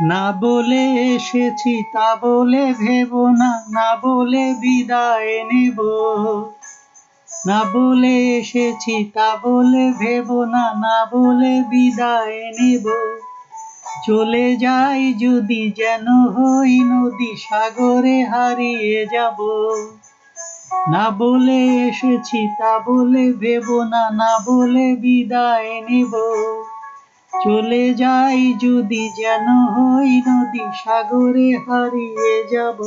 না বলে এসেছি তা বলে ভেবো না, না বলে বিদায় নেব। না বলে এসেছি তা বলে ভেবো না, না বলে বিদায় নেব। চলে যাই যদি যেন হই নদী, সাগরে হারিয়ে যাব। না বলে এসেছি তা বলে ভেবো না, না বলে বিদায় নেব। চলে যাই যদি যেন হই নদী, সাগরে হারিয়ে যাব।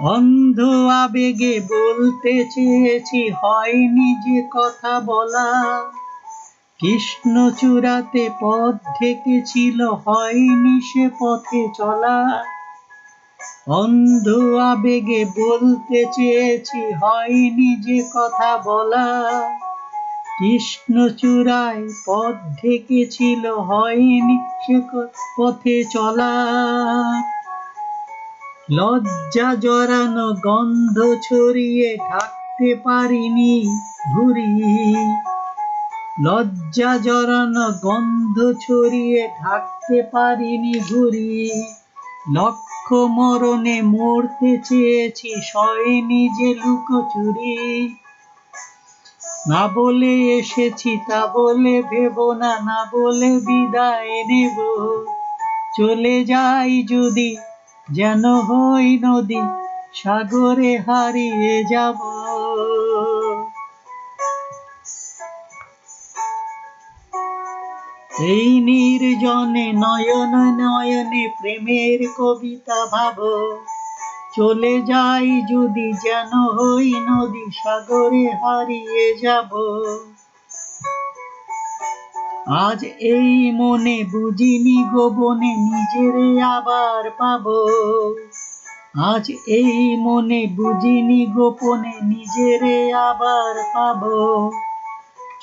অন্ধ আবেগে বলতে চেয়েছি, হয়নি যে কথা বলা। কৃষ্ণচূড়াতে পথ ঢেকেছিল, হয়নি সে পথে চলা। অন্ধ আবেগে বলতে চেয়েছি, হয়নি যে কথা বলা। কৃষ্ণচূড়ায় পথ ঢেকেছিল, হয়নি সে পথে চলা। লজ্জা জড়ানো গন্ধ ছড়িয়ে ঢাকতে পারিনি ঘুরি। লজ্জা জড়ানো গন্ধ ছড়িয়ে ঢাকতে পারিনি ঘুরি। লক্ষ মরণে মরতে চেয়েছি, সয়নি যে লুকোচুরি। না বলে এসেছি তা বলে ভেবো না, না বলে বিদায় নেব। চলে যাই যদি যেন হই নদী, সাগরে হারিয়ে যাব। এই নির্জনে নয়নে নয়নে প্রেমের কবিতা ভাবো। চলে যাই যদি যেন হই নদী, সাগরে হারিয়ে যাব। আজ এই মনে বুঝিনি গোপনে নিজেরে আবার পাবো। আজ এই মনে বুঝিনি গোপনে নিজেরে আবার পাবো।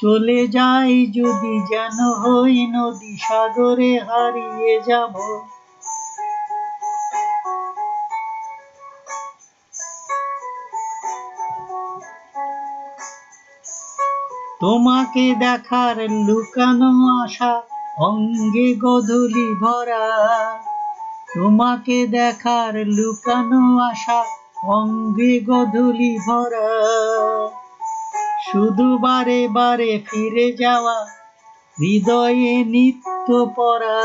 চলে যাই যদি যেন হই নদী, সাগরে হারিয়ে যাব। তোমাকে দেখার লুকানো আশা অঙ্গে গোধূলি ভরা। তোমাকে দেখার লুকানো আশা অঙ্গে গোধূলি ভরা। শুধু বারে বারে ফিরে যাওয়া হৃদয়ে নিত্য পড়া।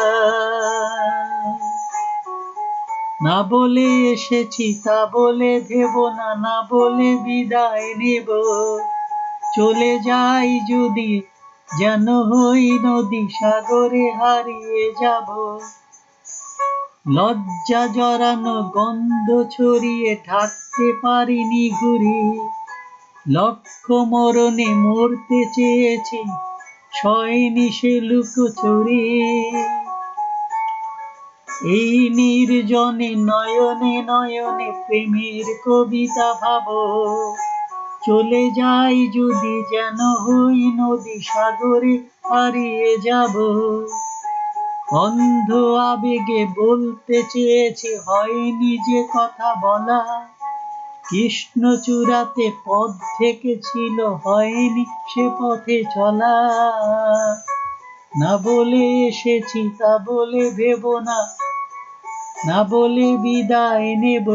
না বলে এসেছি তা বলে ভেবো না, না বলে বিদায় নেব। চলে যাই যদি যেন হই নদী, সাগরে হারিয়ে যাব। লজ্জা জড়ানো গন্ধ ছড়িয়ে ঢাকতে পারিনি ঘুরি। লক্ষ মরণে মরতে চেয়েছি, সয়নি সে লুকোচুরি। এই নির্জনে নয়নে নয়নে প্রেমের কবিতা ভাবো। চলে যাই যদি যেন হই নদী, সাগরে হারিয়ে যাব। অন্ধ আবেগে বলতে চেয়েছি, হয়নি যে কথা বলা। কৃষ্ণচূড়াতে পথ ঢেকেছিল, হয়নি সে পথে চলা। না বলে এসেছি তা বলে ভেবো না, না বলে বিদায় নেব।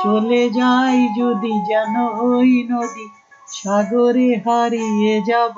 চলে যাই যদি যেন হই নদী, সাগরে হারিয়ে যাব।